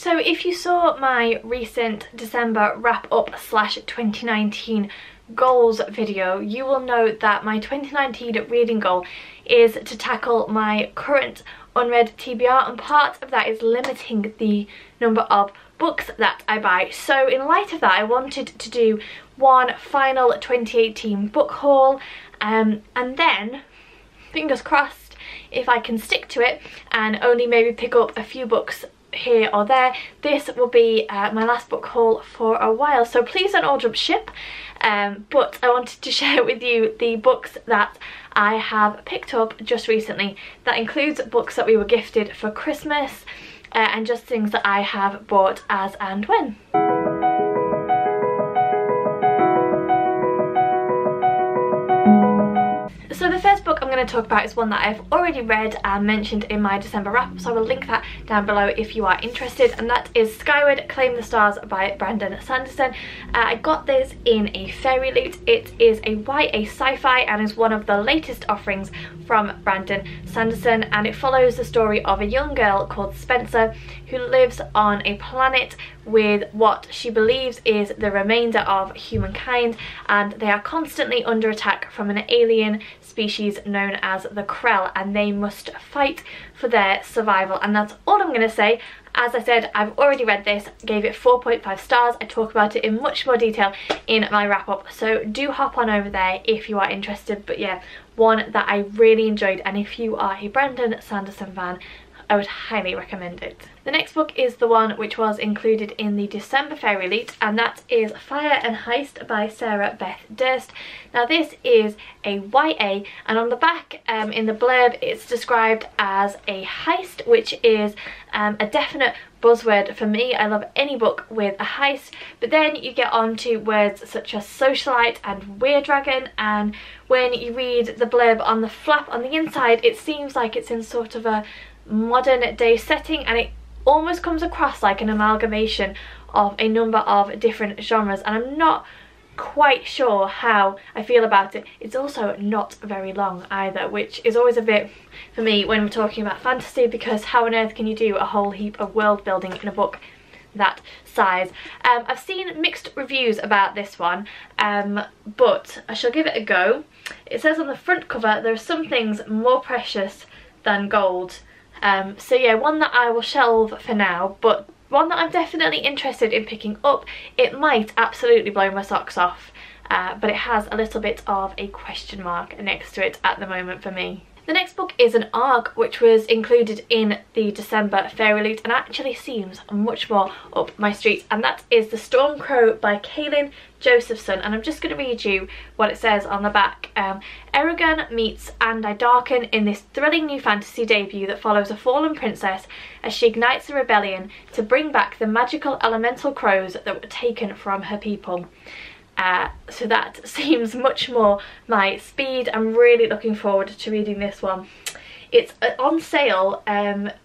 So if you saw my recent December wrap up / 2019 goals video, you will know that my 2019 reading goal is to tackle my current unread TBR, and part of that is limiting the number of books that I buy. So in light of that, I wanted to do one final 2018 book haul, and then, fingers crossed, if I can stick to it and only maybe pick up a few books here or there, this will be my last book haul for a while. So please don't all jump ship, but I wanted to share with you the books that I have picked up just recently. That includes books that we were gifted for Christmas, and just things that I have bought as and when. So the first book I'm going to talk about is one that I've already read and mentioned in my December wrap, so I will link that down below if you are interested, and that is Skyward, Claim the Stars by Brandon Sanderson. I got this in a fairy loot. It is a YA sci-fi and is one of the latest offerings from Brandon Sanderson, and it follows the story of a young girl called Spencer who lives on a planet with what she believes is the remainder of humankind, and they are constantly under attack from an alien species known as the Krell, and they must fight for their survival. And that's all I'm going to say. As I said, I've already read this, gave it 4.5 stars. I talk about it in much more detail in my wrap up, so do hop on over there if you are interested. But yeah, one that I really enjoyed, and if you are a Brandon Sanderson fan, I would highly recommend it. The next book is the one which was included in the December Fairy Loot, and that is Fire and Heist by Sarah Beth Durst. Now this is a YA, and on the back in the blurb it's described as a heist, which is a definite buzzword for me. I love any book with a heist, but then you get on to words such as socialite and weird dragon, and when you read the blurb on the flap on the inside, it seems like it's in sort of a modern day setting, and it almost comes across like an amalgamation of a number of different genres, and I'm not quite sure how I feel about it. It's also not very long either, which is always a bit for me when we're talking about fantasy, because how on earth can you do a whole heap of world building in a book that size? I've seen mixed reviews about this one, but I shall give it a go. It says on the front cover, there are some things more precious than gold. So yeah, one that I will shelve for now, but one that I'm definitely interested in picking up. It might absolutely blow my socks off, but it has a little bit of a question mark next to it at the moment for me. The next book is an ARC which was included in the December Fairy Loot and actually seems much more up my street, and that is The Stormcrow by Kaylin Josephson, and I'm just going to read you what it says on the back. Eragon meets Andi Darken in this thrilling new fantasy debut that follows a fallen princess as she ignites a rebellion to bring back the magical elemental crows that were taken from her people. So that seems much more my speed. I'm really looking forward to reading this one. It's on sale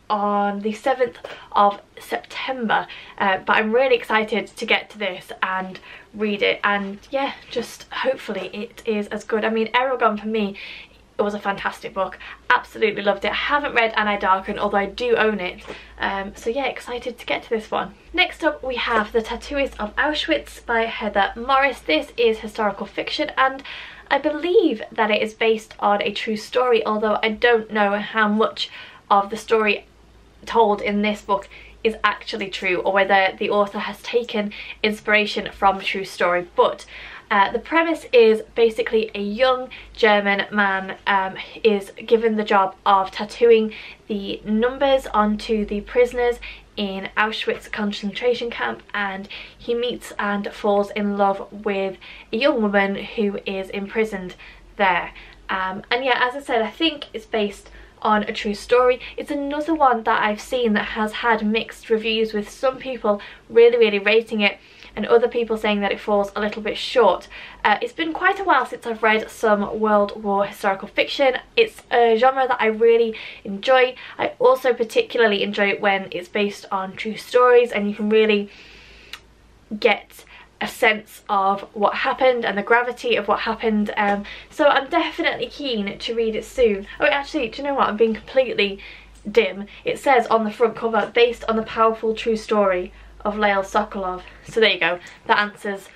on the 7th of September, but I'm really excited to get to this and read it, and yeah, just hopefully it is as good. I mean, Eragon for me, it was a fantastic book. Absolutely loved it. I haven't read Andi Darken, although I do own it. So yeah, excited to get to this one. Next up we have The Tattooist of Auschwitz by Heather Morris. This is historical fiction, and I believe that it is based on a true story, although I don't know how much of the story told in this book is actually true, or whether the author has taken inspiration from a true story. But the premise is basically a young German man is given the job of tattooing the numbers onto the prisoners in Auschwitz concentration camp, and he meets and falls in love with a young woman who is imprisoned there. And yeah, as I said, I think it's based on a true story. It's another one that I've seen that has had mixed reviews, with some people really rating it and other people saying that it falls a little bit short. It's been quite a while since I've read some World War historical fiction. It's a genre that I really enjoy. I also particularly enjoy it when it's based on true stories and you can really get a sense of what happened and the gravity of what happened. So I'm definitely keen to read it soon. Oh, actually, do you know what? I'm being completely dim, it says on the front cover, based on the powerful true story of Lael Sokolov. So there you go, that answers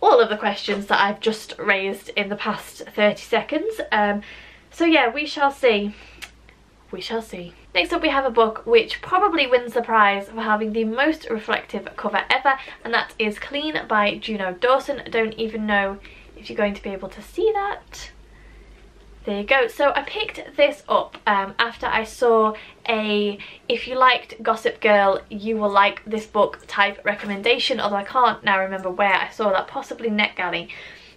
all of the questions that I've just raised in the past 30 seconds. So yeah, we shall see. We shall see. Next up we have a book which probably wins the prize for having the most reflective cover ever, and that is Clean by Juno Dawson. I don't even know if you're going to be able to see that. There you go. So I picked this up after I saw a "if you liked Gossip Girl you will like this book" type recommendation, although I can't now remember where I saw that, possibly NetGalley.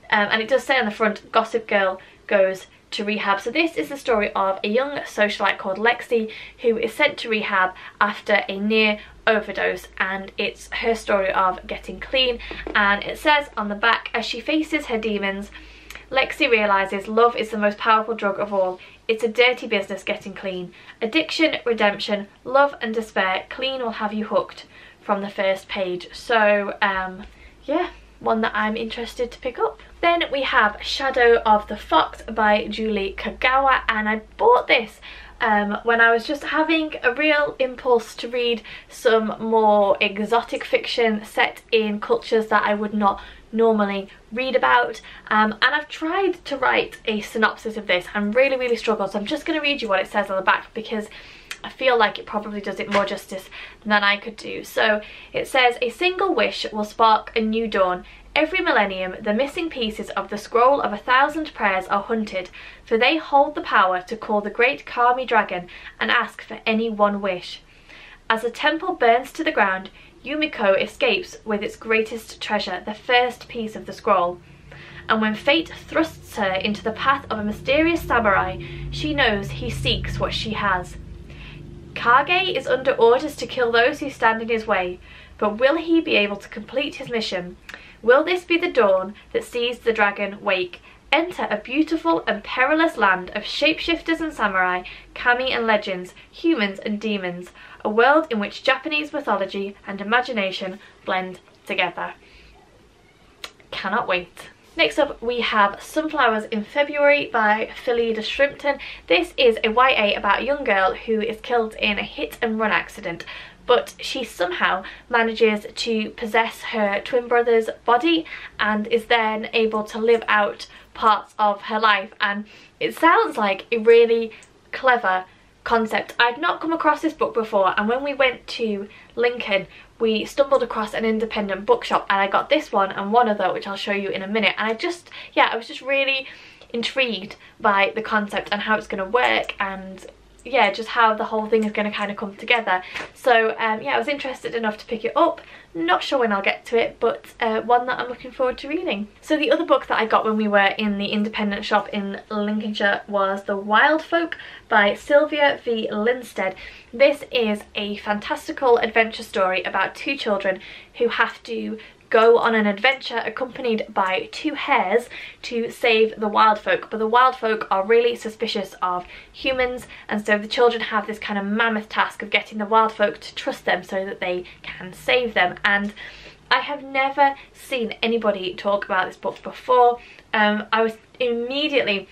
And it does say on the front, Gossip Girl goes to rehab. So this is the story of a young socialite called Lexi who is sent to rehab after a near overdose, and it's her story of getting clean. And it says on the back, as she faces her demons, Lexi realises love is the most powerful drug of all. It's a dirty business getting clean. Addiction, redemption, love and despair. Clean will have you hooked from the first page. So yeah, one that I'm interested to pick up. Then we have Shadow of the Fox by Julie Kagawa, and I bought this when I was just having a real impulse to read some more exotic fiction set in cultures that I would not normally read about, and I've tried to write a synopsis of this and really struggled, so I'm just going to read you what it says on the back because I feel like it probably does it more justice than I could do. So it says, a single wish will spark a new dawn. Every millennium, the missing pieces of the scroll of 1,000 prayers are hunted, for they hold the power to call the great Kami dragon and ask for any one wish. As the temple burns to the ground, Yumiko escapes with its greatest treasure, the first piece of the scroll. And when fate thrusts her into the path of a mysterious samurai, she knows he seeks what she has. Kage is under orders to kill those who stand in his way, but will he be able to complete his mission? Will this be the dawn that sees the dragon wake? Enter a beautiful and perilous land of shapeshifters and samurai, kami and legends, humans and demons, a world in which Japanese mythology and imagination blend together. Cannot wait. Next up we have Sunflowers in February by Phillida Shrimpton. This is a YA about a young girl who is killed in a hit and run accident, but she somehow manages to possess her twin brother's body and is then able to live out parts of her life, and it sounds like a really clever concept. I'd not come across this book before, and when we went to Lincoln we stumbled across an independent bookshop and I got this one and one other which I'll show you in a minute, and I was just really intrigued by the concept and how it's going to work, and yeah, just how the whole thing is going to kind of come together. So yeah, I was interested enough to pick it up. Not sure when I'll get to it, but one that I'm looking forward to reading. So the other book that I got when we were in the independent shop in Lincolnshire was The Wild Folk by Sylvia V. Linstead. This is a fantastical adventure story about two children who have to go on an adventure accompanied by two hares to save the wild folk, but the wild folk are really suspicious of humans, and so the children have this kind of mammoth task of getting the wild folk to trust them so that they can save them. And I have never seen anybody talk about this book before. I was immediately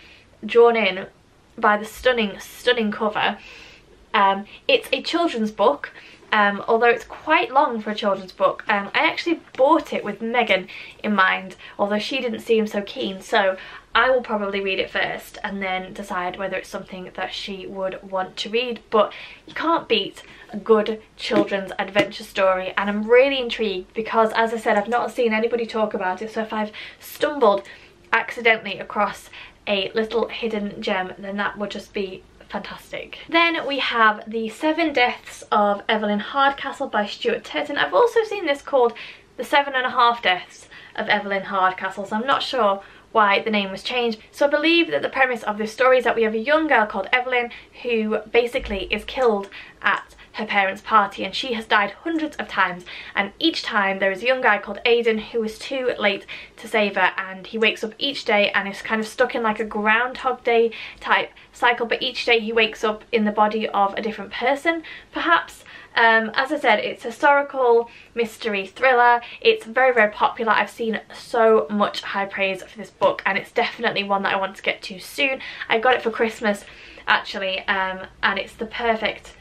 drawn in by the stunning cover. It's a children's book. Although it's quite long for a children's book. I actually bought it with Megan in mind, although she didn't seem so keen, so I will probably read it first and then decide whether it's something that she would want to read. But you can't beat a good children's adventure story, and I'm really intrigued because, as I said, I've not seen anybody talk about it, so if I've stumbled accidentally across a little hidden gem, then that would just be fantastic. Then we have The 7 Deaths of Evelyn Hardcastle by Stuart Turton. I've also seen this called The 7.5 Deaths of Evelyn Hardcastle, so I'm not sure why the name was changed. So I believe that the premise of this story is that we have a young girl called Evelyn who basically is killed at her parents' party, and she has died hundreds of times, and each time there is a young guy called Aidan who is too late to save her, and he wakes up each day and is kind of stuck in like a Groundhog Day type cycle, but each day he wakes up in the body of a different person perhaps. As I said, it's a historical mystery thriller. It's very popular. I've seen so much high praise for this book, and it's definitely one that I want to get to soon. I got it for Christmas actually, and it's the perfect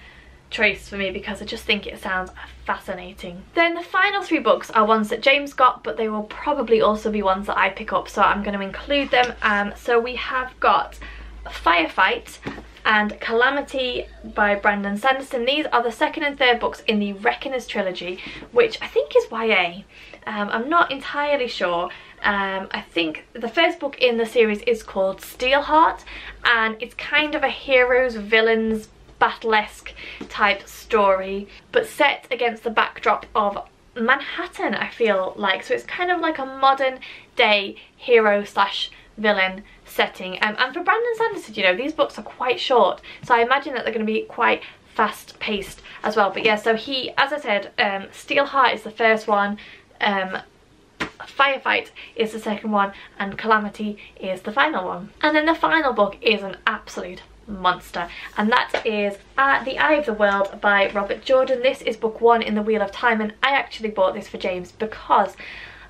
choice for me because I just think it sounds fascinating. Then the final 3 books are ones that James got, but they will probably also be ones that I pick up, so I'm going to include them. So we have got Firefight and Calamity by Brandon Sanderson. These are the 2nd and 3rd books in the Reckoners trilogy, which I think is YA. I'm not entirely sure. I think the first book in the series is called Steelheart, and it's kind of a heroes villains battle-esque type story, but set against the backdrop of Manhattan, I feel like. So it's kind of like a modern day hero slash villain setting, and for Brandon Sanderson, you know, these books are quite short, so I imagine that they're going to be quite fast paced as well. But yeah, so he, as I said, Steelheart is the first one, Firefight is the second one, and Calamity is the final one. And then the final book is an absolute monster, and that is The Eye of the World by Robert Jordan. This is book 1 in the Wheel of Time, and I actually bought this for James because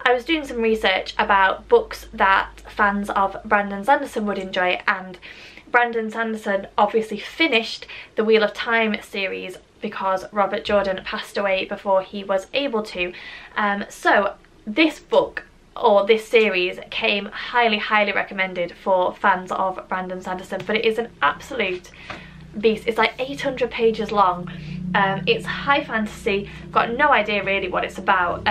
I was doing some research about books that fans of Brandon Sanderson would enjoy, and Brandon Sanderson obviously finished the Wheel of Time series because Robert Jordan passed away before he was able to. So this book, or this series, came highly recommended for fans of Brandon Sanderson, but it is an absolute beast. It's like 800 pages long. It's high fantasy, got no idea really what it's about.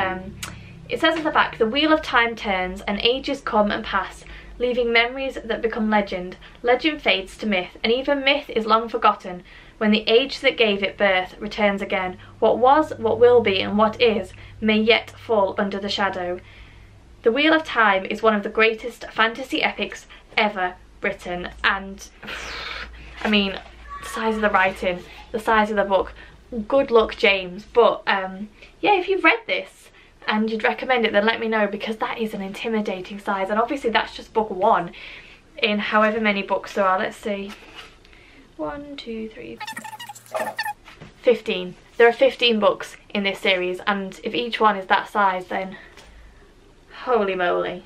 It says at the back, the wheel of time turns and ages come and pass, leaving memories that become legend. Legend fades to myth, and even myth is long forgotten when the age that gave it birth returns again. What was, what will be, and what is may yet fall under the shadow. The Wheel of Time is one of the greatest fantasy epics ever written, and I mean, the size of the writing, the size of the book, good luck James. But yeah, if you've read this and you'd recommend it, then let me know, because that is an intimidating size, and obviously that's just book 1 in however many books there are. Let's see, 1, 2, 3, 15. There are 15 books in this series, and if each one is that size, then holy moly.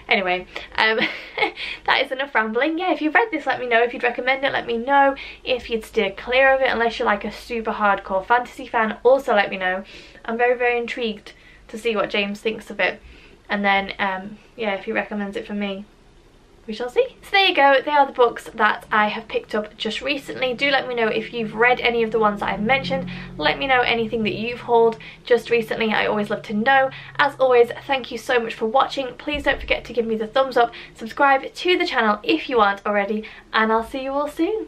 Anyway, that is enough rambling. Yeah, if you've read this, let me know. If you'd recommend it, let me know. If you'd steer clear of it, unless you're like a super hardcore fantasy fan, also let me know. I'm very intrigued to see what James thinks of it. And then, yeah, if he recommends it for me, we shall see. So there you go, they are the books that I have picked up just recently. Do let me know if you've read any of the ones that I've mentioned. Let me know anything that you've hauled just recently. I always love to know. As always, thank you so much for watching. Please don't forget to give me the thumbs up, subscribe to the channel if you aren't already, and I'll see you all soon.